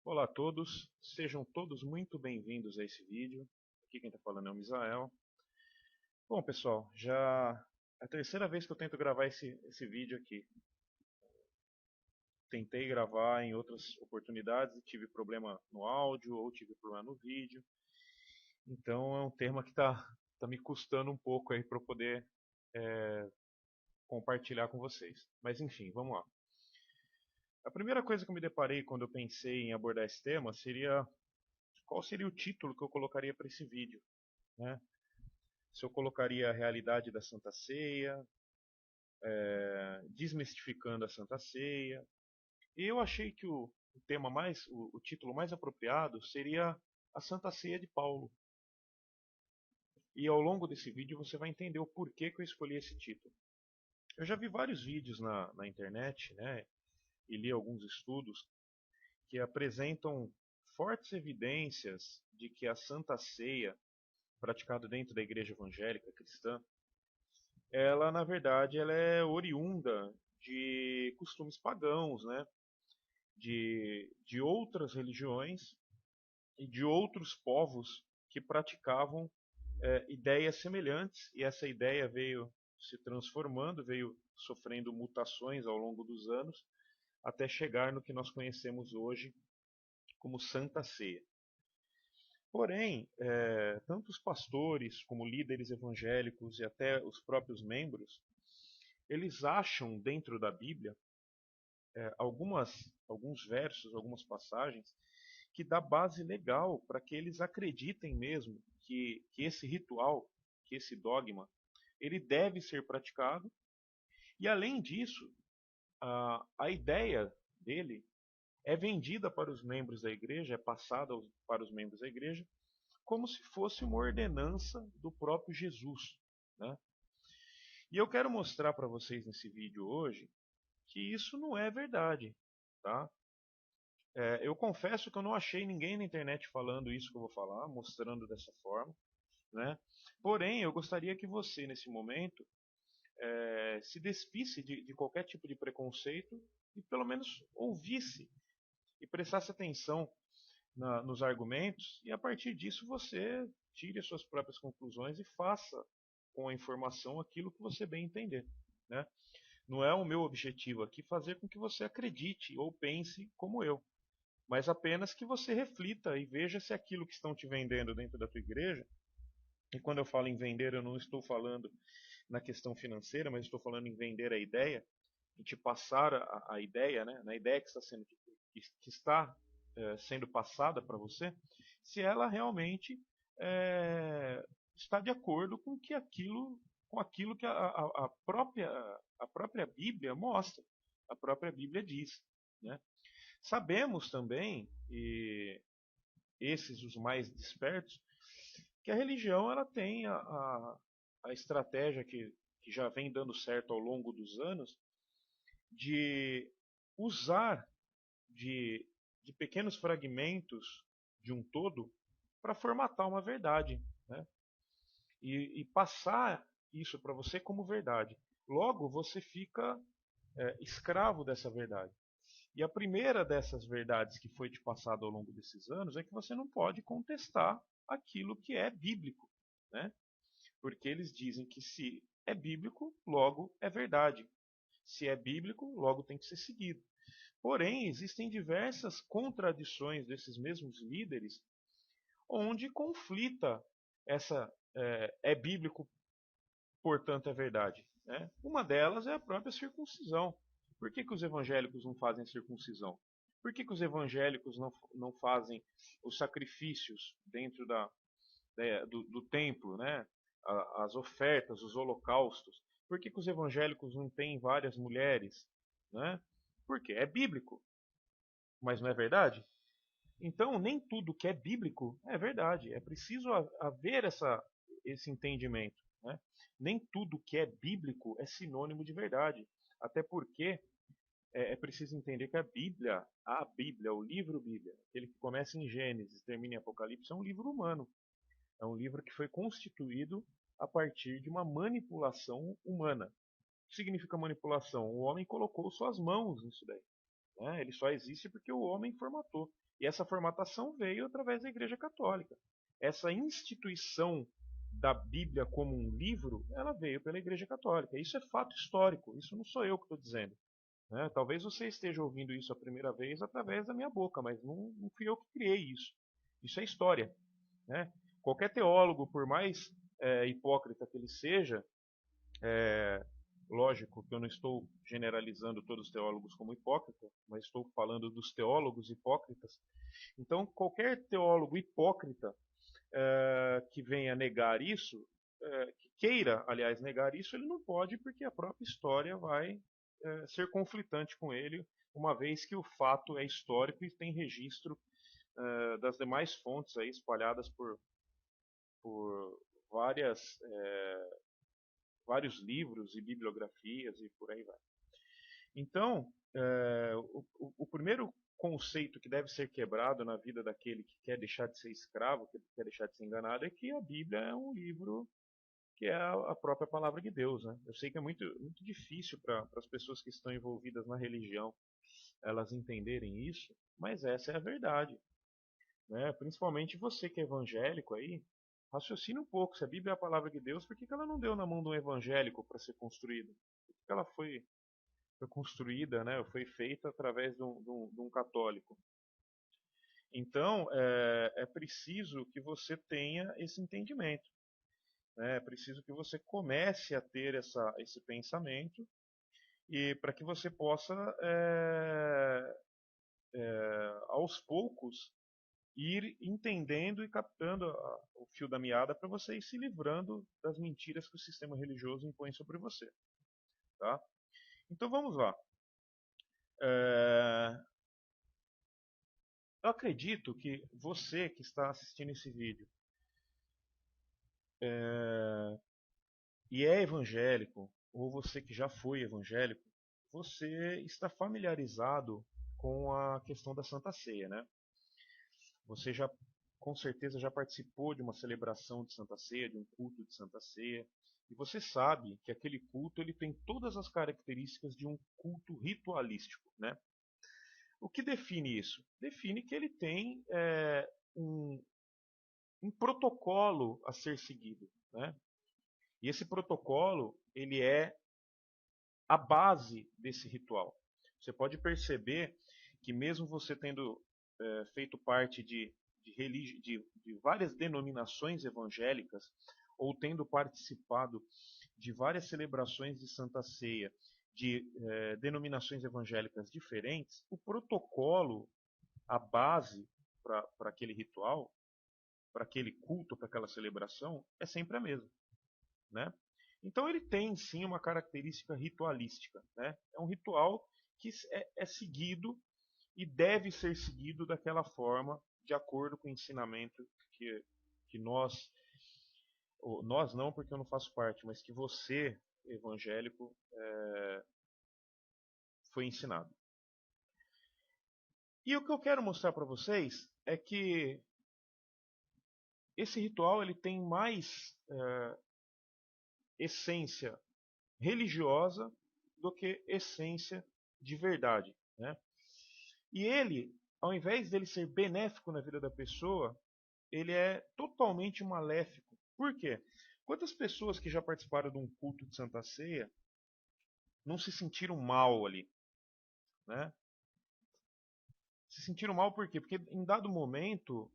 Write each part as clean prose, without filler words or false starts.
Olá a todos, sejam todos muito bem-vindos a esse vídeo. Aqui quem está falando é o Misael. Bom, pessoal, já é a terceira vez que eu tento gravar esse vídeo aqui. Tentei gravar em outras oportunidades e tive problema no áudio ou tive problema no vídeo. Então é um tema que tá me custando um pouco aí para eu poder compartilhar com vocês. Mas enfim, vamos lá. A primeira coisa que eu me deparei quando eu pensei em abordar esse tema seria qual seria o título que eu colocaria para esse vídeo, né? Se eu colocaria a realidade da Santa Ceia, desmistificando a Santa Ceia. E eu achei que o título mais apropriado seria a Santa Ceia de Paulo. E ao longo desse vídeo você vai entender o porquê que eu escolhi esse título. Eu já vi vários vídeos na internet, né, e li alguns estudos que apresentam fortes evidências de que a Santa Ceia, praticada dentro da igreja evangélica cristã, ela na verdade ela é oriunda de costumes pagãos, né? De outras religiões e de outros povos que praticavam ideias semelhantes, e essa ideia veio se transformando, veio sofrendo mutações ao longo dos anos, até chegar no que nós conhecemos hoje como Santa Ceia. Porém, tanto os pastores como líderes evangélicos e até os próprios membros, eles acham dentro da Bíblia alguns versos, algumas passagens, que dá base legal para que eles acreditem mesmo que esse ritual, que esse dogma, ele deve ser praticado. E além disso, a ideia dele é vendida para os membros da igreja, é passada para os membros da igreja, como se fosse uma ordenança do próprio Jesus, né? E eu quero mostrar para vocês nesse vídeo hoje que isso não é verdade, tá? Eu confesso que eu não achei ninguém na internet falando isso que eu vou falar, mostrando dessa forma, né? Porém, eu gostaria que você, nesse momento, se despisse de qualquer tipo de preconceito e pelo menos ouvisse e prestasse atenção nos argumentos, e a partir disso você tire as suas próprias conclusões e faça com a informação aquilo que você bem entender, né? Não é o meu objetivo aqui fazer com que você acredite ou pense como eu, mas apenas que você reflita e veja se aquilo que estão te vendendo dentro da tua igreja, e quando eu falo em vender, eu não estou falando na questão financeira, mas estou falando em vender a ideia, em te passar a ideia, né, na ideia que está sendo passada para você, se ela realmente está de acordo com aquilo que a própria Bíblia mostra, a própria Bíblia diz, né? Sabemos também, e esses os mais despertos, que a religião ela tem a estratégia que já vem dando certo ao longo dos anos de usar de, de pequenos fragmentos de um todo para formatar uma verdade, né? E passar isso para você como verdade. Logo, você fica escravo dessa verdade. E a primeira dessas verdades que foi te passada ao longo desses anos é que você não pode contestar aquilo que é bíblico, né? Porque eles dizem que se é bíblico, logo é verdade. Se é bíblico, logo tem que ser seguido. Porém, existem diversas contradições desses mesmos líderes, onde conflita essa é bíblico, portanto é verdade, né? Uma delas é a própria circuncisão. Por que os evangélicos não fazem circuncisão? Por que os evangélicos não fazem os sacrifícios dentro do templo, né? As ofertas, os holocaustos? Por que os evangélicos não têm várias mulheres? Né? Porque é bíblico, mas não é verdade? Então, nem tudo que é bíblico é verdade. É preciso haver esse entendimento, né? Nem tudo que é bíblico é sinônimo de verdade. Até porque é preciso entender que a Bíblia, o livro Bíblia, aquele que começa em Gênesis e termina em Apocalipse, é um livro humano. É um livro que foi constituído a partir de uma manipulação humana. O que significa manipulação? O homem colocou suas mãos nisso daí. né? Ele só existe porque o homem formatou. E essa formatação veio através da Igreja Católica. Essa instituição da Bíblia como um livro, ela veio pela Igreja Católica. Isso é fato histórico, isso não sou eu que estou dizendo. Né? Talvez você esteja ouvindo isso a primeira vez através da minha boca, mas não fui eu que criei isso. Isso é história. Né? Qualquer teólogo, por mais hipócrita que ele seja, lógico que eu não estou generalizando todos os teólogos como hipócritas, mas estou falando dos teólogos hipócritas. Então, qualquer teólogo hipócrita que venha negar isso, que queira, aliás, negar isso, ele não pode, porque a própria história vai ser conflitante com ele, uma vez que o fato é histórico e tem registro das demais fontes aí espalhadas por várias, vários livros e bibliografias e por aí vai. Então, o primeiro conceito que deve ser quebrado na vida daquele que quer deixar de ser escravo, que quer deixar de ser enganado, é que a Bíblia é um livro que é a própria palavra de Deus. Né? Eu sei que é muito, muito difícil para as pessoas que estão envolvidas na religião elas entenderem isso, mas essa é a verdade. Né? Principalmente você que é evangélico aí, raciocina um pouco. Se a Bíblia é a palavra de Deus, por que ela não deu na mão de um evangélico para ser construída? Por que ela foi construída, né, foi feita através de um católico? Então, é preciso que você tenha esse entendimento. Né? É preciso que você comece a ter esse pensamento e para que você possa, aos poucos, ir entendendo e captando o fio da meada para você ir se livrando das mentiras que o sistema religioso impõe sobre você. Tá? Então vamos lá. Eu acredito que você que está assistindo esse vídeo e é evangélico, ou você que já foi evangélico, você está familiarizado com a questão da Santa Ceia, né? Você já, com certeza, já participou de uma celebração de Santa Ceia, de um culto de Santa Ceia, e você sabe que aquele culto ele tem todas as características de um culto ritualístico, né? O que define isso? Define que ele tem um protocolo a ser seguido, né? E esse protocolo ele é a base desse ritual. Você pode perceber que mesmo você tendo feito parte de várias denominações evangélicas ou tendo participado de várias celebrações de Santa Ceia de denominações evangélicas diferentes, o protocolo, a base para aquele ritual, para aquele culto, para aquela celebração, é sempre a mesma. Né? Então ele tem sim uma característica ritualística. Né? É um ritual que é seguido e deve ser seguido daquela forma, de acordo com o ensinamento que nós não, porque eu não faço parte, mas que você, evangélico, foi ensinado. E o que eu quero mostrar para vocês é que esse ritual ele tem mais essência religiosa do que essência de verdade. Né? E ele, ao invés dele ser benéfico na vida da pessoa, ele é totalmente maléfico. Por quê? Quantas pessoas que já participaram de um culto de Santa Ceia não se sentiram mal ali? Né? Se sentiram mal por quê? Porque em dado momento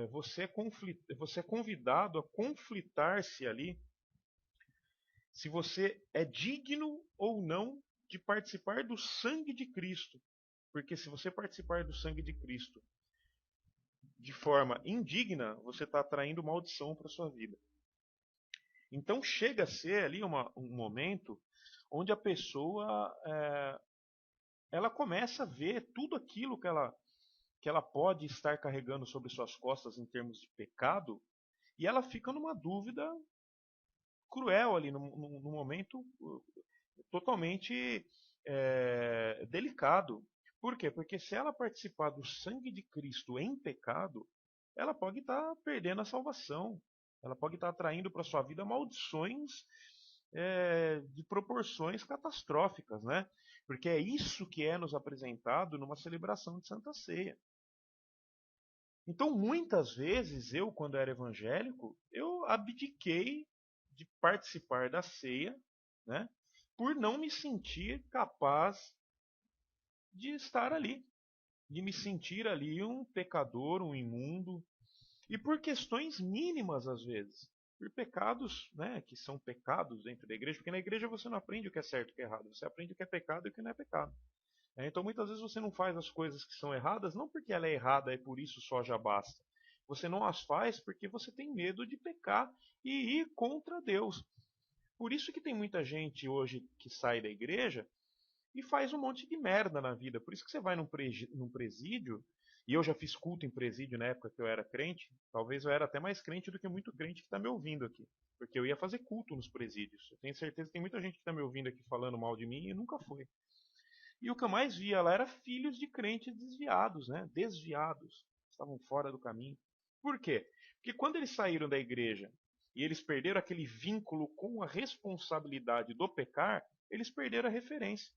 você é convidado a conflitar-se ali se você é digno ou não de participar do sangue de Cristo. Porque se você participar do sangue de Cristo de forma indigna, você está atraindo maldição para sua vida. Então chega a ser ali um momento onde a pessoa ela começa a ver tudo aquilo que ela pode estar carregando sobre suas costas em termos de pecado, e ela fica numa dúvida cruel ali, num momento totalmente delicado. Por quê? Porque se ela participar do sangue de Cristo em pecado, ela pode estar perdendo a salvação. Ela pode estar atraindo para sua vida maldições de proporções catastróficas, né? Porque é isso que é nos apresentado numa celebração de Santa Ceia. Então, muitas vezes, eu, quando era evangélico, eu abdiquei de participar da ceia, né, por não me sentir capaz de estar ali, de me sentir ali um pecador, um imundo, e por questões mínimas às vezes, por pecados, né, que são pecados dentro da igreja, porque na igreja você não aprende o que é certo e o que é errado, você aprende o que é pecado e o que não é pecado. Então muitas vezes você não faz as coisas que são erradas, não porque ela é errada e por isso só já basta. Você não as faz porque você tem medo de pecar e ir contra Deus. Por isso que tem muita gente hoje que sai da igreja e faz um monte de merda na vida. Por isso que você vai num presídio, e eu já fiz culto em presídio na época que eu era crente, talvez eu era até mais crente do que muito crente que está me ouvindo aqui. Porque eu ia fazer culto nos presídios. Eu tenho certeza que tem muita gente que está me ouvindo aqui falando mal de mim e nunca foi. E o que eu mais via lá era filhos de crentes desviados, né? Desviados. Estavam fora do caminho. Por quê? Porque quando eles saíram da igreja e eles perderam aquele vínculo com a responsabilidade do pecar, eles perderam a referência.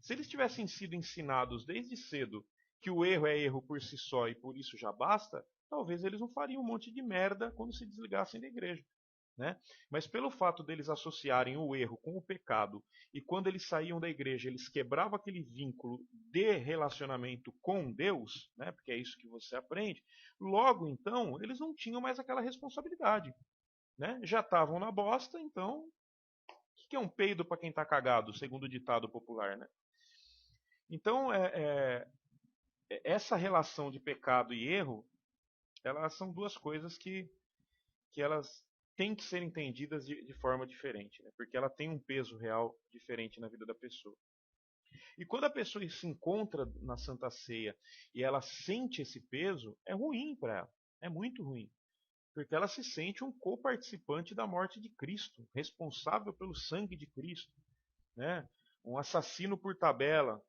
Se eles tivessem sido ensinados desde cedo que o erro é erro por si só e por isso já basta, talvez eles não fariam um monte de merda quando se desligassem da igreja. Né? Mas pelo fato deles associarem o erro com o pecado, e quando eles saíam da igreja, eles quebravam aquele vínculo de relacionamento com Deus, né? Porque é isso que você aprende, logo então eles não tinham mais aquela responsabilidade. Né? Já estavam na bosta, então o que é um peido para quem está cagado, segundo o ditado popular? Né? Então, essa relação de pecado e erro, elas são duas coisas que elas têm que ser entendidas de forma diferente, né? Porque ela tem um peso real diferente na vida da pessoa. E quando a pessoa se encontra na Santa Ceia e ela sente esse peso, é ruim para ela, é muito ruim. Porque ela se sente um co-participante da morte de Cristo, responsável pelo sangue de Cristo, né? Um assassino por tabela.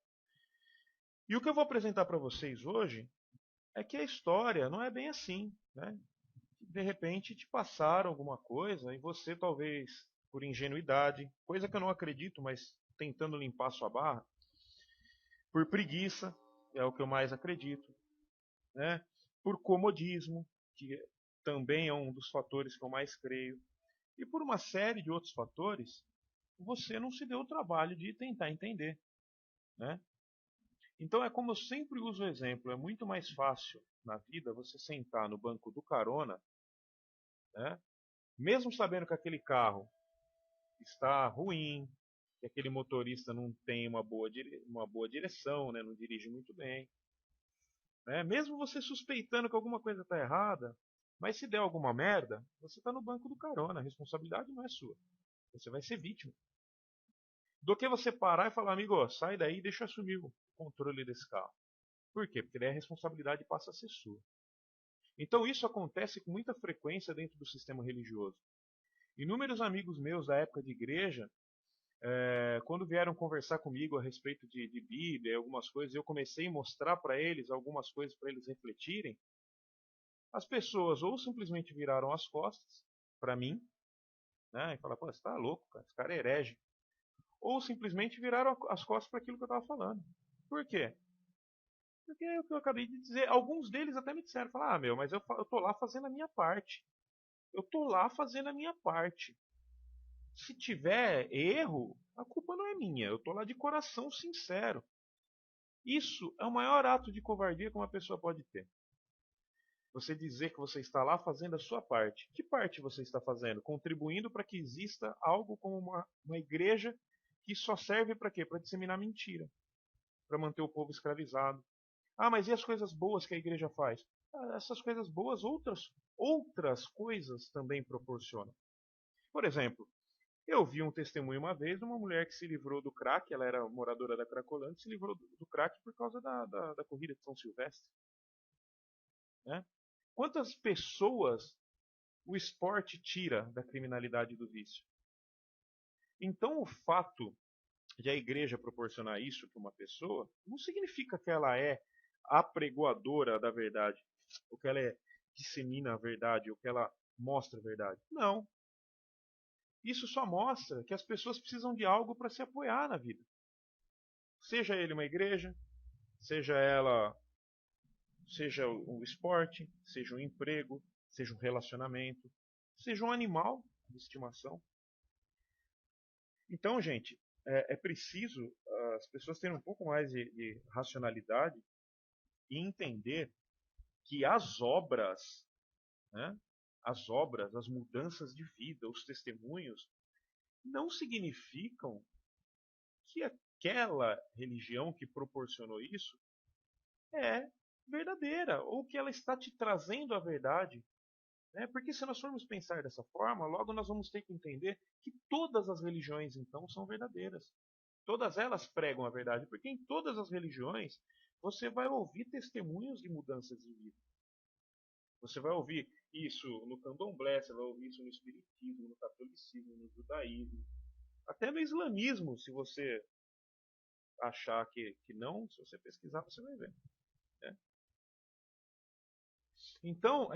E o que eu vou apresentar para vocês hoje é que a história não é bem assim, né? De repente te passaram alguma coisa e você talvez por ingenuidade, coisa que eu não acredito, mas tentando limpar sua barra, por preguiça, é o que eu mais acredito, né? Por comodismo, que também é um dos fatores que eu mais creio, e por uma série de outros fatores, você não se deu o trabalho de tentar entender, né? Então é como eu sempre uso o exemplo, é muito mais fácil na vida você sentar no banco do carona, né? Mesmo sabendo que aquele carro está ruim, que aquele motorista não tem uma boa direção, né? Não dirige muito bem. Né? Mesmo você suspeitando que alguma coisa está errada, mas se der alguma merda, você está no banco do carona, a responsabilidade não é sua. Você vai ser vítima. Do que você parar e falar, amigo, sai daí e deixa eu assumir o controle desse carro. Por quê? Porque daí a responsabilidade passa a ser sua. Então isso acontece com muita frequência dentro do sistema religioso. Inúmeros amigos meus da época de igreja, quando vieram conversar comigo a respeito de Bíblia e algumas coisas, eu comecei a mostrar para eles algumas coisas para eles refletirem. As pessoas ou simplesmente viraram as costas para mim, né, e falaram, pô, você tá louco, cara, esse cara é herege. Ou simplesmente viraram as costas para aquilo que eu estava falando. Por quê? Porque é o que eu acabei de dizer. Alguns deles até me disseram, falaram, meu, mas eu tô lá fazendo a minha parte. Eu tô lá fazendo a minha parte. Se tiver erro, a culpa não é minha. Eu tô lá de coração sincero. Isso é o maior ato de covardia que uma pessoa pode ter. Você dizer que você está lá fazendo a sua parte. Que parte você está fazendo? Contribuindo para que exista algo como uma igreja que só serve para quê? Para disseminar mentira, para manter o povo escravizado. Ah, mas e as coisas boas que a igreja faz? Ah, essas coisas boas, outras coisas também proporcionam. Por exemplo, eu vi um testemunho uma vez de uma mulher que se livrou do crack, ela era moradora da Cracolândia, se livrou do crack por causa da corrida de São Silvestre. Né? Quantas pessoas o esporte tira da criminalidade e do vício? Então, o fato de a igreja proporcionar isso para uma pessoa não significa que ela é apregoadora da verdade, ou que ela dissemina a verdade, ou que ela mostra a verdade. Não. Isso só mostra que as pessoas precisam de algo para se apoiar na vida. Seja ele uma igreja, seja ela, seja o esporte, seja um emprego, seja um relacionamento, seja um animal de estimação. Então, gente, é preciso as pessoas terem um pouco mais de racionalidade e entender que as obras, né, as mudanças de vida, os testemunhos, não significam que aquela religião que proporcionou isso é verdadeira, ou que ela está te trazendo a verdade. Né? Porque se nós formos pensar dessa forma, logo nós vamos ter que entender que todas as religiões, então, são verdadeiras. Todas elas pregam a verdade, porque em todas as religiões você vai ouvir testemunhos de mudanças de vida. Você vai ouvir isso no candomblé, você vai ouvir isso no espiritismo, no catolicismo, no judaísmo, até no islamismo, se você achar que não, se você pesquisar, você vai ver. Né? Então,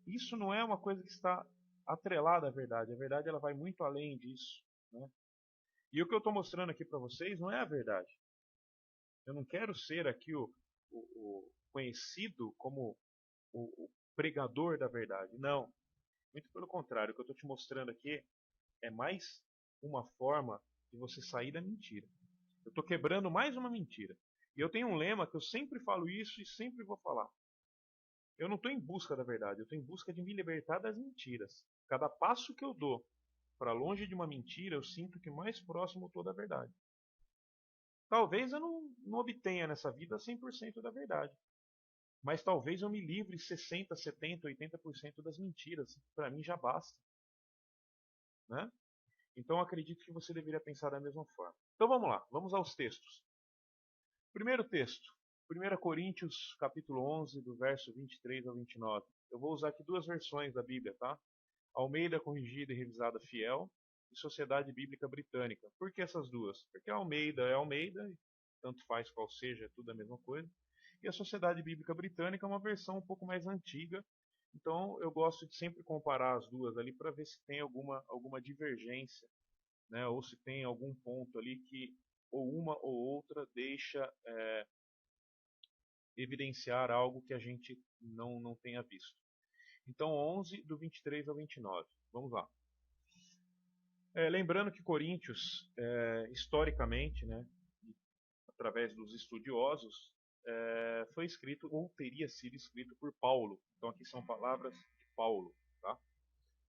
isso não é uma coisa que está atrelada à verdade. A verdade ela vai muito além disso. Né? E o que eu estou mostrando aqui para vocês não é a verdade. Eu não quero ser aqui o conhecido como o pregador da verdade. Não. Muito pelo contrário. O que eu estou te mostrando aqui é mais uma forma de você sair da mentira. Eu estou quebrando mais uma mentira. E eu tenho um lema que eu sempre falo isso e sempre vou falar. Eu não estou em busca da verdade, eu estou em busca de me libertar das mentiras. Cada passo que eu dou para longe de uma mentira, eu sinto que mais próximo eu estou da verdade. Talvez eu não obtenha nessa vida 100% da verdade. Mas talvez eu me livre 60, 70, 80% das mentiras. Para mim já basta. Né? Então eu acredito que você deveria pensar da mesma forma. Então vamos lá, vamos aos textos. Primeiro texto, 1 Coríntios capítulo 11, do verso 23 ao 29. Eu vou usar aqui duas versões da Bíblia, tá? Almeida Corrigida e Revisada Fiel e Sociedade Bíblica Britânica. Por que essas duas? Porque a Almeida é Almeida, tanto faz qual seja, é tudo a mesma coisa. E a Sociedade Bíblica Britânica é uma versão um pouco mais antiga, então eu gosto de sempre comparar as duas ali para ver se tem alguma divergência, né? Ou se tem algum ponto ali que ou uma ou outra deixa evidenciar algo que a gente não tenha visto. Então 11 do 23 ao 29. Vamos lá. Lembrando que Coríntios, historicamente, né, através dos estudiosos, foi escrito ou teria sido escrito por Paulo. Então aqui são palavras de Paulo. Tá?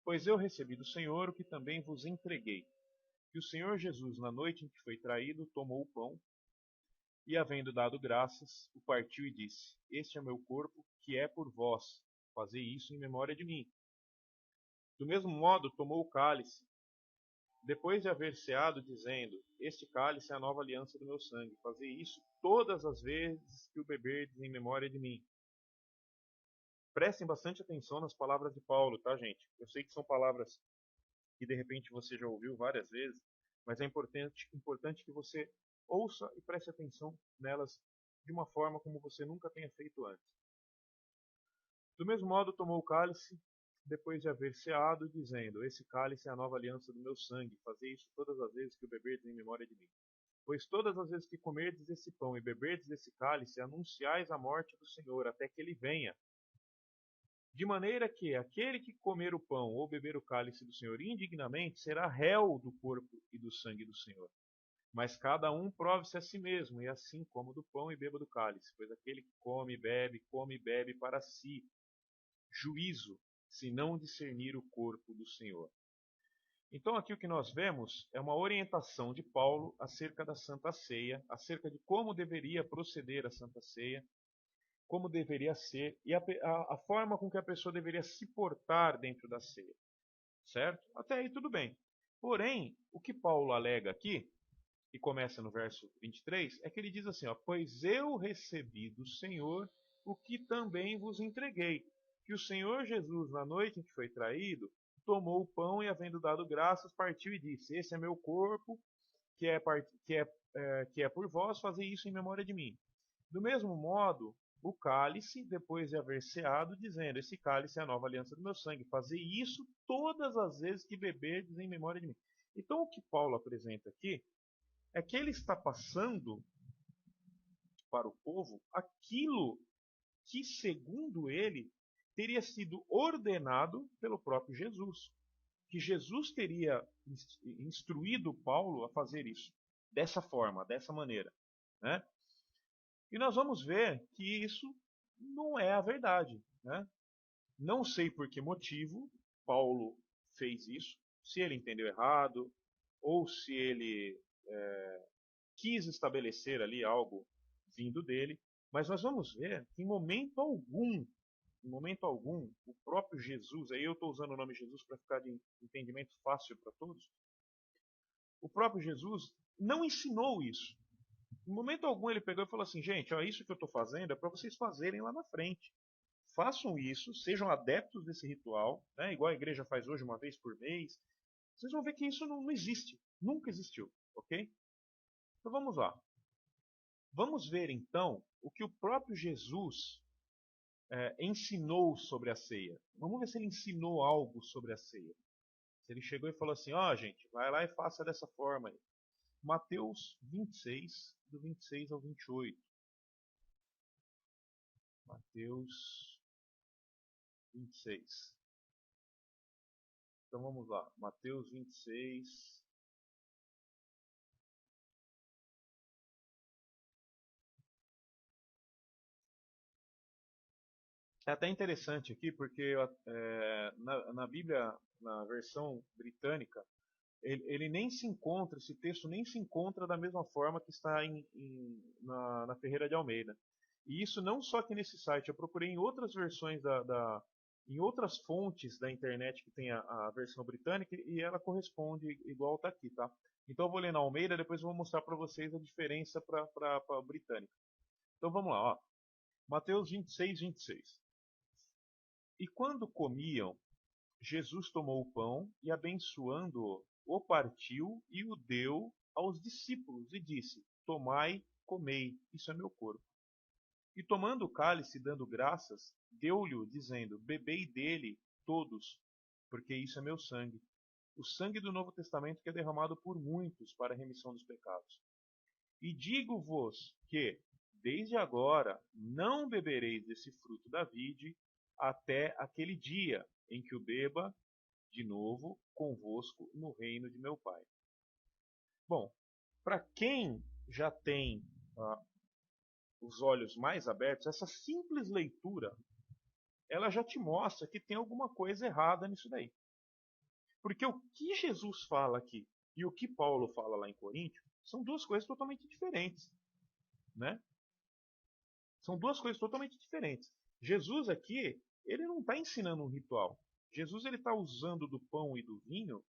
Pois eu recebi do Senhor o que também vos entreguei. Que o Senhor Jesus, na noite em que foi traído, tomou o pão e, havendo dado graças, o partiu e disse: Este é meu corpo, que é por vós. Fazei isso em memória de mim. Do mesmo modo, tomou o cálice, depois de haver ceado, dizendo: Este cálice é a nova aliança do meu sangue. Fazei isso todas as vezes que o beberdes em memória de mim. Prestem bastante atenção nas palavras de Paulo, tá, gente? Eu sei que são palavras que de repente você já ouviu várias vezes, mas é importante que você ouça e preste atenção nelas de uma forma como você nunca tenha feito antes. Do mesmo modo, tomou o cálice, depois de haver ceado, dizendo: Esse cálice é a nova aliança do meu sangue. Fazei isso todas as vezes que o beberdes em memória de mim. Pois todas as vezes que comerdes esse pão e beberdes esse cálice, anunciais a morte do Senhor, até que ele venha. De maneira que aquele que comer o pão ou beber o cálice do Senhor indignamente será réu do corpo e do sangue do Senhor. Mas cada um prove-se a si mesmo, e assim como do pão e beba do cálice. Pois aquele que come e bebe para si juízo, se não discernir o corpo do Senhor. Então aqui o que nós vemos é uma orientação de Paulo acerca da Santa Ceia, acerca de como deveria proceder a Santa Ceia, como deveria ser e a forma com que a pessoa deveria se portar dentro da ceia. Certo? Até aí tudo bem. Porém, o que Paulo alega aqui, e começa no verso 23, é que ele diz assim, ó, pois eu recebi do Senhor o que também vos entreguei, que o Senhor Jesus, na noite em que foi traído, tomou o pão e, havendo dado graças, partiu e disse: Esse é meu corpo, que é por vós, fazei isso em memória de mim. Do mesmo modo, o cálice, depois de haver ceado, dizendo: Esse cálice é a nova aliança do meu sangue. Fazei isso todas as vezes que beberdes em memória de mim. Então, o que Paulo apresenta aqui é que ele está passando para o povo aquilo que, segundo ele, teria sido ordenado pelo próprio Jesus. Que Jesus teria instruído Paulo a fazer isso, dessa forma, dessa maneira. Né? E nós vamos ver que isso não é a verdade. Né? Não sei por que motivo Paulo fez isso, se ele entendeu errado, ou se ele quis estabelecer ali algo vindo dele, mas nós vamos ver que em momento algum, o próprio Jesus, aí eu estou usando o nome Jesus para ficar de entendimento fácil para todos, o próprio Jesus não ensinou isso. Em momento algum ele pegou e falou assim, gente, ó, isso que eu estou fazendo é para vocês fazerem lá na frente. Façam isso, sejam adeptos desse ritual, né, igual a igreja faz hoje uma vez por mês. Vocês vão ver que isso não existe, nunca existiu, ok? Então vamos lá. Vamos ver então o que o próprio Jesus ensinou sobre a ceia. Vamos ver se ele ensinou algo sobre a ceia. Se ele chegou e falou assim, ó gente, vai lá e faça dessa forma aí. Mateus 26, do 26 ao 28. Mateus 26. Então vamos lá. Mateus 26. É até interessante aqui, porque na Bíblia, na versão britânica, ele nem se encontra, esse texto nem se encontra da mesma forma que está na Ferreira de Almeida. E isso não só aqui nesse site, eu procurei em outras versões em outras fontes da internet que tem a versão britânica e ela corresponde igual está aqui, tá? Então eu vou ler na Almeida, depois eu vou mostrar para vocês a diferença para a britânica. Então vamos lá, ó. Mateus 26, 26. E quando comiam, Jesus tomou o pão e, abençoando-o, o partiu e o deu aos discípulos e disse: Tomai, comei, isso é meu corpo. E tomando o cálice, dando graças, deu-lhe, dizendo: Bebei dele todos, porque isso é meu sangue, o sangue do Novo Testamento que é derramado por muitos para a remissão dos pecados. E digo-vos que, desde agora, não bebereis desse fruto da vide, até aquele dia em que o beba de novo convosco no reino de meu Pai. Bom, para quem já tem os olhos mais abertos, essa simples leitura, ela já te mostra que tem alguma coisa errada nisso daí. Porque o que Jesus fala aqui e o que Paulo fala lá em Coríntios são duas coisas totalmente diferentes, né? São duas coisas totalmente diferentes. Jesus aqui, ele não está ensinando um ritual. Jesus ele está usando do pão e do vinho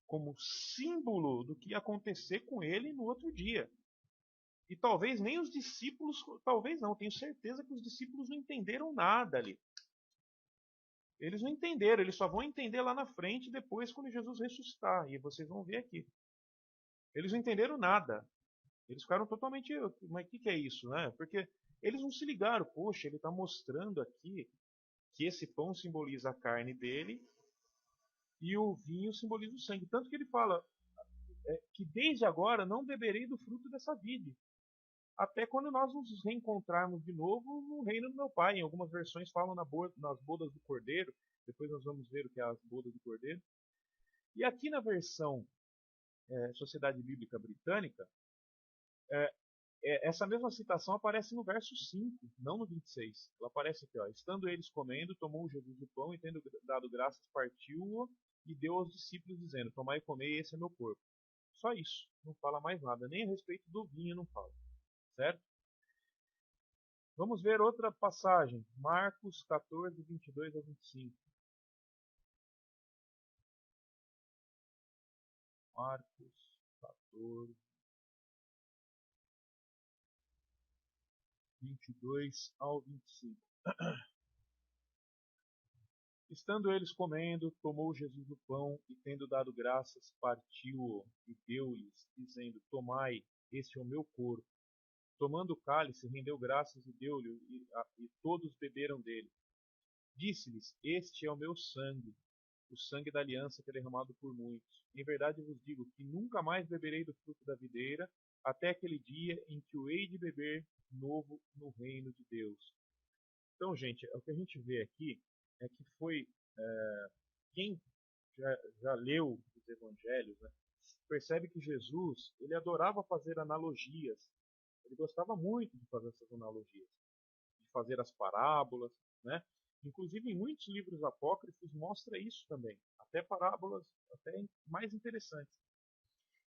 como símbolo do que ia acontecer com ele no outro dia. E talvez nem os discípulos, talvez não, tenho certeza que os discípulos não entenderam nada ali. Eles não entenderam, eles só vão entender lá na frente depois quando Jesus ressuscitar. E vocês vão ver aqui. Eles não entenderam nada. Eles ficaram totalmente. Mas o que é isso, né? Porque eles não se ligaram. Poxa, ele está mostrando aqui que esse pão simboliza a carne dele e o vinho simboliza o sangue. Tanto que ele fala que desde agora não beberei do fruto dessa vide, até quando nós nos reencontrarmos de novo no reino do meu Pai. Em algumas versões falam nas bodas do Cordeiro, depois nós vamos ver o que é as bodas do Cordeiro. E aqui na versão Sociedade Bíblica Britânica, é, essa mesma citação aparece no verso 5, não no 26. Ela aparece aqui, ó. Estando eles comendo, tomou Jesus o pão e, tendo dado graças, partiu-o e deu aos discípulos, dizendo: Tomai e comei, esse é meu corpo. Só isso, não fala mais nada, nem a respeito do vinho não fala, certo? Vamos ver outra passagem, Marcos 14, 22 a 25. Marcos 14, 22 ao 25. Estando eles comendo, tomou Jesus o pão e, tendo dado graças, partiu-o e deu-lhes, dizendo: Tomai, este é o meu corpo. Tomando o cálice, rendeu graças e deu-lhe, e todos beberam dele. Disse-lhes: Este é o meu sangue, o sangue da aliança que é derramado por muitos. Em verdade vos digo que nunca mais beberei do fruto da videira, até aquele dia em que o hei de beber novo no reino de Deus. Então, gente, o que a gente vê aqui é que foi quem já leu os evangelhos, né, percebe que Jesus ele adorava fazer analogias. Ele gostava muito de fazer essas analogias, de fazer as parábolas, né? Inclusive em muitos livros apócrifos mostra isso também, até parábolas até mais interessantes.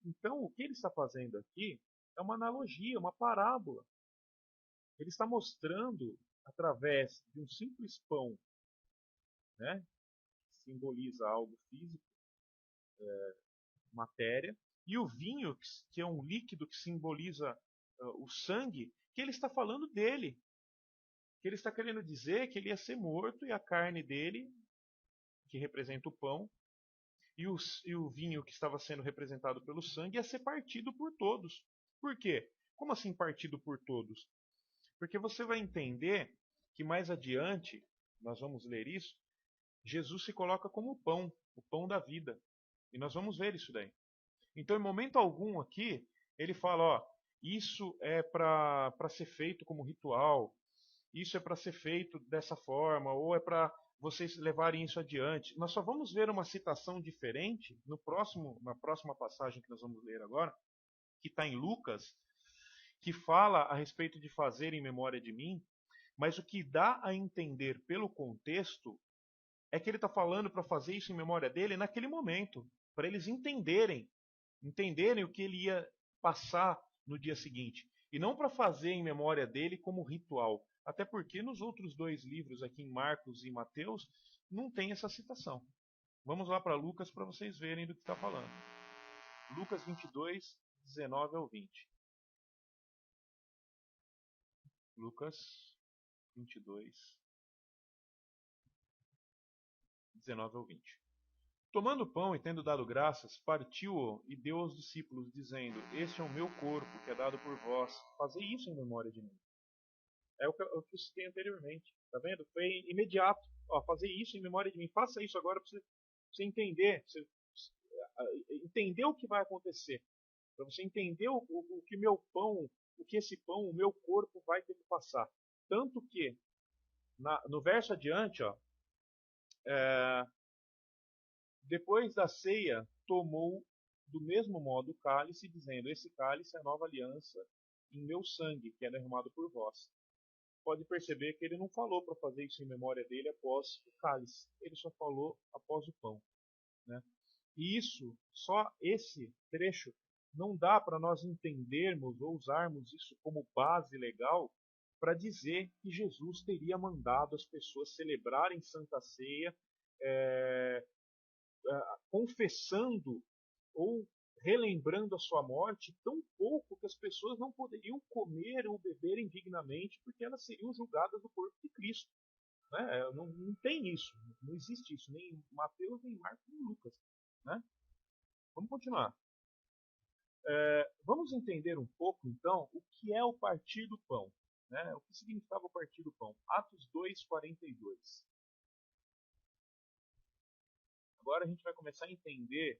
Então, o que ele está fazendo aqui é uma analogia, uma parábola. Ele está mostrando através de um simples pão, né, que simboliza algo físico, matéria, e o vinho, que é um líquido que simboliza o sangue, que ele está falando dele. Que ele está querendo dizer que ele ia ser morto e a carne dele, que representa o pão, e o vinho que estava sendo representado pelo sangue ia ser partido por todos. Por quê? Como assim partido por todos? Porque você vai entender que mais adiante, nós vamos ler isso, Jesus se coloca como o pão da vida. E nós vamos ver isso daí. Então, em momento algum aqui, ele fala, ó, isso é para ser feito como ritual, isso é para ser feito dessa forma, ou é para vocês levarem isso adiante. Nós só vamos ver uma citação diferente na próxima passagem que nós vamos ler agora, que está em Lucas, que fala a respeito de fazer em memória de mim, mas o que dá a entender pelo contexto é que ele está falando para fazer isso em memória dele naquele momento, para eles entenderem o que ele ia passar no dia seguinte, e não para fazer em memória dele como ritual. Até porque nos outros dois livros, aqui em Marcos e Mateus, não tem essa citação. Vamos lá para Lucas para vocês verem do que está falando. Lucas 22, 19 ao 20. Lucas 22, 19 ao 20. Tomando o pão e tendo dado graças, partiu-o e deu aos discípulos, dizendo: Este é o meu corpo, que é dado por vós. Fazei isso em memória de mim. É o que eu citei anteriormente. Tá vendo? Foi imediato. Ó, fazer isso em memória de mim. Faça isso agora para você entender. Pra você entender o que vai acontecer. Para você entender o que meu pão, o que esse pão, o meu corpo vai ter que passar. Tanto que, no verso adiante, ó, é, depois da ceia, tomou do mesmo modo o cálice, dizendo: Esse cálice é a nova aliança em meu sangue, que é derramado por vós. Pode perceber que ele não falou para fazer isso em memória dele após o cálice, ele só falou após o pão, né? E isso, só esse trecho, não dá para nós entendermos ou usarmos isso como base legal para dizer que Jesus teria mandado as pessoas celebrarem Santa Ceia, é, confessando ou relembrando a sua morte tão pouco que as pessoas não poderiam comer ou beber indignamente porque elas seriam julgadas do corpo de Cristo. Né? Não tem isso, não existe isso, nem em Mateus, nem em Marcos, nem em Lucas. Né? Vamos continuar. Vamos entender um pouco, então, o que é o partir do pão. Né? O que significava o partir do pão? Atos 2:42. Agora a gente vai começar a entender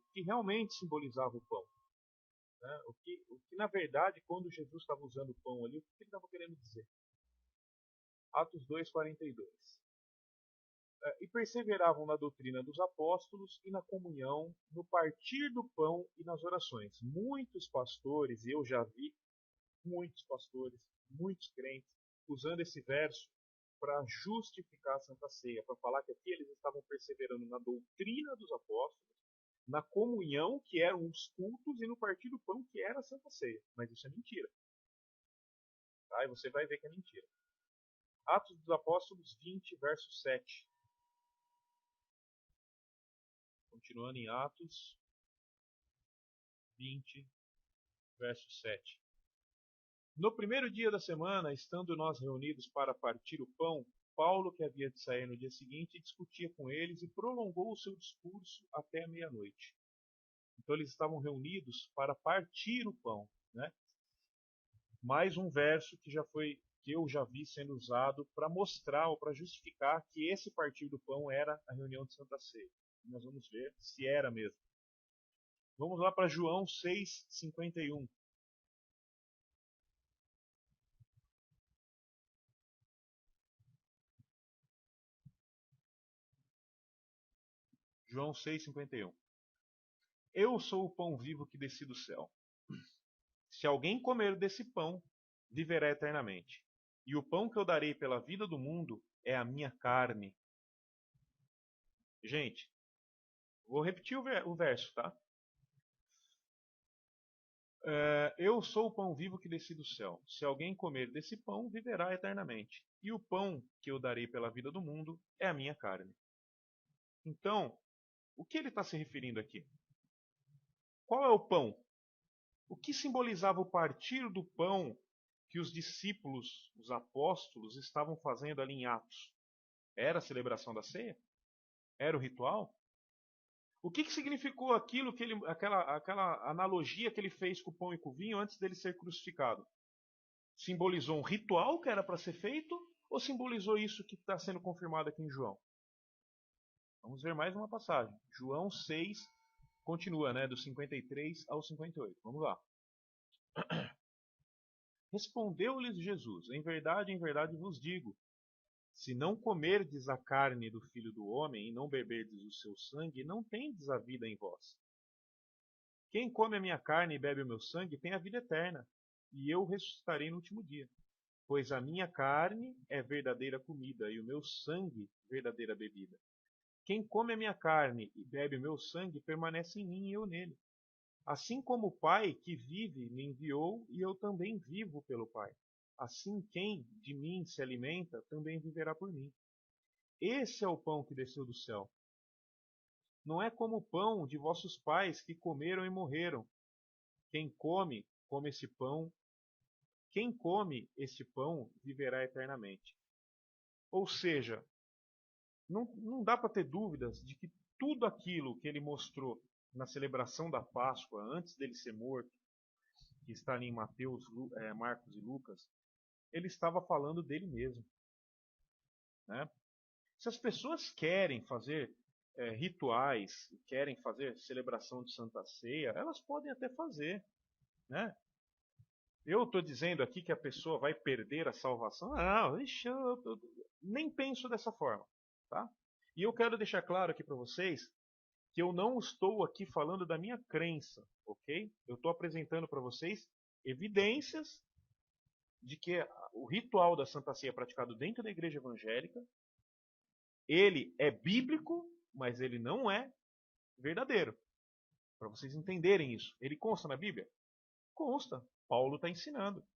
o que realmente simbolizava o pão. Né? O que, na verdade, quando Jesus estava usando o pão ali, o que ele estava querendo dizer? Atos 2:42. E perseveravam na doutrina dos apóstolos e na comunhão, no partir do pão e nas orações. Muitos pastores, eu já vi muitos pastores, muitos crentes, usando esse verso para justificar a Santa Ceia, para falar que aqui eles estavam perseverando na doutrina dos apóstolos, na comunhão, que eram os cultos, e no partir do pão, que era a Santa Ceia. Mas isso é mentira. Tá? E você vai ver que é mentira. Atos dos Apóstolos 20, verso 7. Continuando em Atos 20, verso 7. No primeiro dia da semana, estando nós reunidos para partir o pão, Paulo, que havia de sair no dia seguinte, discutia com eles e prolongou o seu discurso até a meia-noite. Então eles estavam reunidos para partir o pão, né? Mais um verso que eu já vi sendo usado para mostrar ou para justificar que esse partir do pão era a reunião de Santa Ceia. Nós vamos ver se era mesmo. Vamos lá para João 6:51. João 6:51. Eu sou o pão vivo que desci do céu. Se alguém comer desse pão, viverá eternamente. E o pão que eu darei pela vida do mundo é a minha carne. Gente, vou repetir o verso, tá? Eu sou o pão vivo que desci do céu. Se alguém comer desse pão, viverá eternamente. E o pão que eu darei pela vida do mundo é a minha carne. Então, o que ele está se referindo aqui? Qual é o pão? O que simbolizava o partir do pão que os discípulos, os apóstolos, estavam fazendo ali em Atos? Era a celebração da ceia? Era o ritual? O que significou aquilo que aquela analogia que ele fez com o pão e com o vinho antes dele ser crucificado? Simbolizou um ritual que era para ser feito ou simbolizou isso que está sendo confirmado aqui em João? Vamos ver mais uma passagem. João 6, continua, né, do 53 ao 58. Vamos lá. Respondeu-lhes Jesus: em verdade vos digo, se não comerdes a carne do Filho do Homem e não beberdes o seu sangue, não tendes a vida em vós. Quem come a minha carne e bebe o meu sangue tem a vida eterna, e eu ressuscitarei no último dia. Pois a minha carne é verdadeira comida e o meu sangue verdadeira bebida. Quem come a minha carne e bebe o meu sangue permanece em mim e eu nele. Assim como o Pai que vive me enviou e eu também vivo pelo Pai. Assim quem de mim se alimenta também viverá por mim. Esse é o pão que desceu do céu. Não é como o pão de vossos pais que comeram e morreram. Quem come, come esse pão. Quem come este pão viverá eternamente. Ou seja, não dá para ter dúvidas de que tudo aquilo que ele mostrou na celebração da Páscoa, antes dele ser morto, que está ali em Mateus, Marcos e Lucas, ele estava falando dele mesmo. Né? Se as pessoas querem fazer rituais, querem fazer celebração de Santa Ceia, elas podem até fazer. Né? Eu estou dizendo aqui que a pessoa vai perder a salvação? Não, eu nem penso dessa forma. Tá? E eu quero deixar claro aqui para vocês que eu não estou aqui falando da minha crença, ok? Eu estou apresentando para vocês evidências de que o ritual da Santa Ceia praticado dentro da igreja evangélica, ele é bíblico, mas ele não é verdadeiro. Para vocês entenderem isso. Ele consta na Bíblia? Consta. Paulo está ensinando.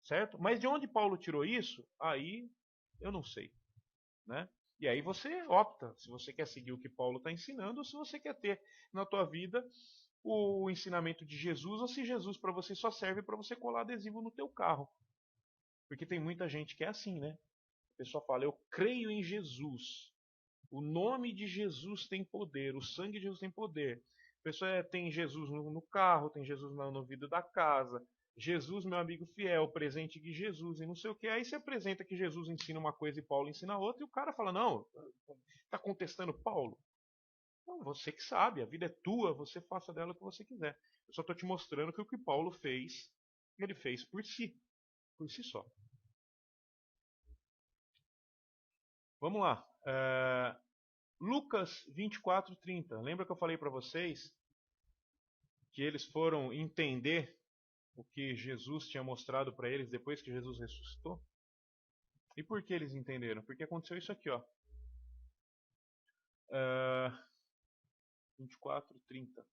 Certo? Mas de onde Paulo tirou isso? Aí eu não sei. Né? E aí você opta se você quer seguir o que Paulo está ensinando ou se você quer ter na tua vida o ensinamento de Jesus ou se Jesus para você só serve para você colar adesivo no teu carro. Porque tem muita gente que é assim, né? A pessoa fala, eu creio em Jesus. O nome de Jesus tem poder, o sangue de Jesus tem poder. A pessoa tem Jesus no carro, tem Jesus no vidro da casa. Jesus, meu amigo fiel, presente de Jesus e não sei o que. Aí você apresenta que Jesus ensina uma coisa e Paulo ensina outra, e o cara fala, não, está contestando Paulo. Não, você que sabe, a vida é tua, você faça dela o que você quiser. Eu só estou te mostrando que o que Paulo fez, ele fez por si só. Vamos lá. Lucas 24:30. Lembra que eu falei para vocês que eles foram entender o que Jesus tinha mostrado para eles depois que Jesus ressuscitou? E por que eles entenderam? Porque aconteceu isso aqui, ó. 24:30.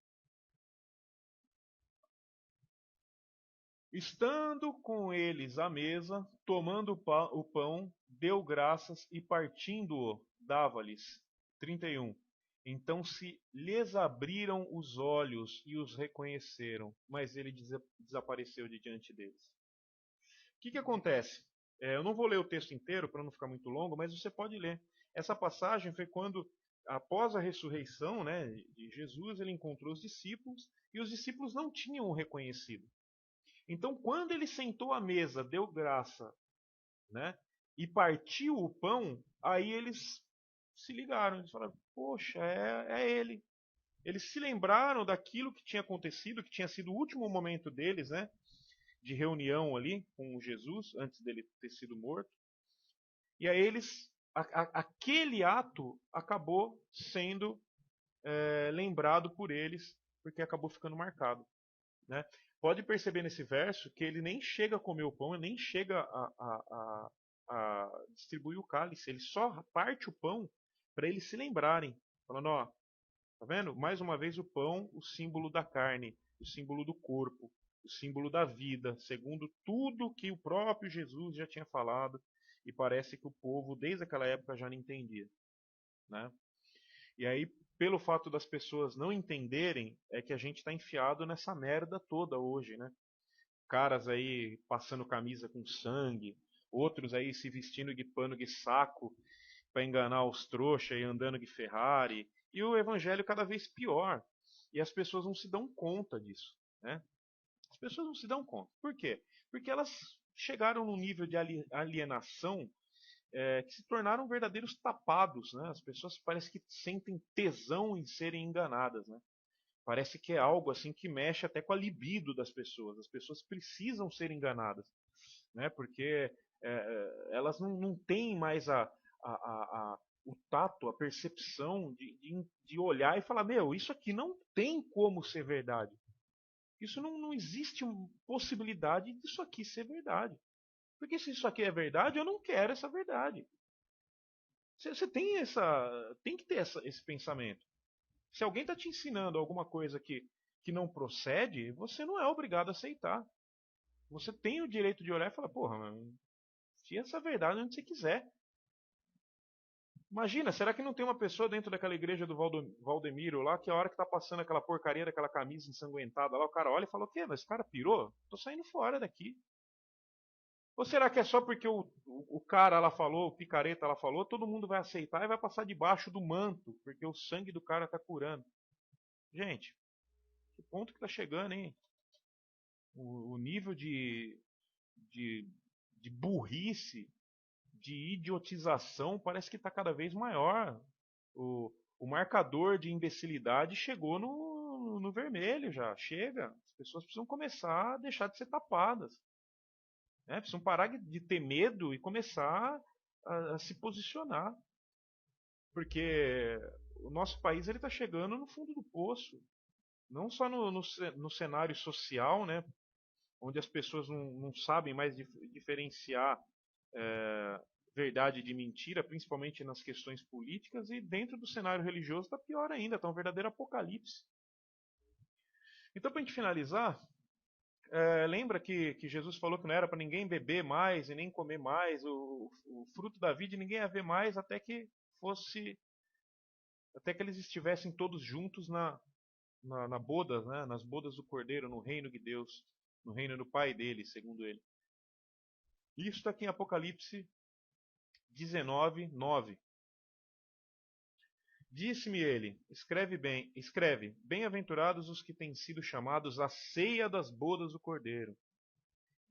Estando com eles à mesa, tomando o pão, deu graças e partindo-o, dava-lhes. 31. Então se lhes abriram os olhos e os reconheceram, mas ele desapareceu de diante deles. O que acontece? Eu não vou ler o texto inteiro para não ficar muito longo, mas você pode ler. Essa passagem foi quando, após a ressurreição, de Jesus, ele encontrou os discípulos e os discípulos não tinham o reconhecido. Então, quando ele sentou à mesa, deu graça, né, e partiu o pão, aí eles se ligaram, eles falaram, poxa, é ele. Eles se lembraram daquilo que tinha acontecido, que tinha sido o último momento deles, né, de reunião ali com Jesus, antes dele ter sido morto. E aí aquele ato acabou sendo lembrado por eles, porque acabou ficando marcado. Né? Pode perceber nesse verso que ele nem chega a comer o pão, ele nem chega a distribuir o cálice, ele só parte o pão para eles se lembrarem, falando, ó, tá vendo? Mais uma vez o pão, o símbolo da carne, o símbolo do corpo, o símbolo da vida, segundo tudo que o próprio Jesus já tinha falado, e parece que o povo desde aquela época já não entendia, né? E aí, pelo fato das pessoas não entenderem, é que a gente está enfiado nessa merda toda hoje, né? Caras aí passando camisa com sangue, outros aí se vestindo de pano de saco para enganar os trouxas e andando de Ferrari, e o evangelho cada vez pior. E as pessoas não se dão conta disso, né? As pessoas não se dão conta. Por quê? Porque elas chegaram num nível de alienação que se tornaram verdadeiros tapados, né? As pessoas parece que sentem tesão em serem enganadas, né? Parece que é algo assim que mexe até com a libido das pessoas. As pessoas precisam ser enganadas, né? Porque elas não têm mais o tato, a percepção de olhar e falar: meu, isso aqui não tem como ser verdade. Isso não existe possibilidade disso aqui ser verdade. Porque se isso aqui é verdade, eu não quero essa verdade. Você tem que ter esse pensamento. Se alguém está te ensinando alguma coisa que não procede, você não é obrigado a aceitar. Você tem o direito de olhar e falar, porra, se essa verdade onde você quiser. Imagina, será que não tem uma pessoa dentro daquela igreja do Valdemiro lá que a hora que tá passando aquela porcaria daquela camisa ensanguentada lá, o cara olha e fala, o quê? Mas esse cara pirou? Tô saindo fora daqui. Ou será que é só porque o cara lá falou, o picareta lá falou, todo mundo vai aceitar e vai passar debaixo do manto, porque o sangue do cara tá curando? Gente, que ponto que tá chegando, hein? O nível de, de burrice, de idiotização, parece que está cada vez maior. O marcador de imbecilidade chegou no vermelho já. Chega. As pessoas precisam começar a deixar de ser tapadas. Né? Precisam parar de ter medo e começar a se posicionar. Porque o nosso país está chegando no fundo do poço. Não só no cenário social, né? Onde as pessoas não sabem mais diferenciar verdade de mentira, principalmente nas questões políticas, e dentro do cenário religioso está pior ainda, está um verdadeiro apocalipse. Então, para a gente finalizar, lembra que Jesus falou que não era para ninguém beber mais e nem comer mais o fruto da vida, e ninguém ia ver mais até que eles estivessem todos juntos na boda, né, nas bodas do Cordeiro, no reino de Deus, no reino do Pai dele, segundo ele. Isso está aqui em Apocalipse 19, 9. Disse-me ele, escreve, bem-aventurados os que têm sido chamados à ceia das bodas do Cordeiro.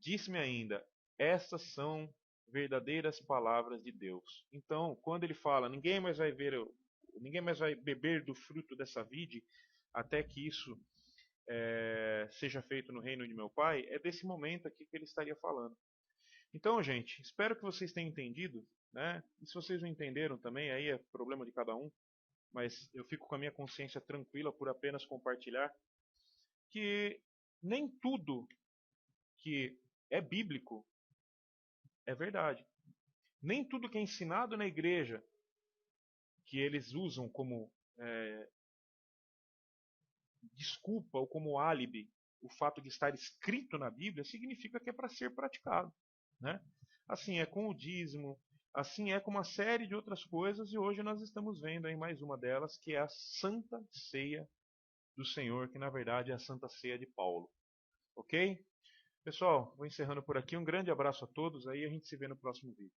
Disse-me ainda, estas são verdadeiras palavras de Deus. Então, quando ele fala, ninguém mais vai beber do fruto dessa vide, até que isso seja feito no reino de meu Pai, é desse momento aqui que ele estaria falando. Então, gente, espero que vocês tenham entendido, né? E se vocês não entenderam também, aí é problema de cada um, mas eu fico com a minha consciência tranquila por apenas compartilhar que nem tudo que é bíblico é verdade. Nem tudo que é ensinado na igreja, que eles usam como desculpa ou como álibi o fato de estar escrito na Bíblia, significa que é para ser praticado. Né? Assim é com o dízimo, assim é com uma série de outras coisas, e hoje nós estamos vendo aí mais uma delas, que é a Santa Ceia do Senhor, que na verdade é a Santa Ceia de Paulo. Ok? Pessoal, vou encerrando por aqui. Um grande abraço a todos aí, a gente se vê no próximo vídeo.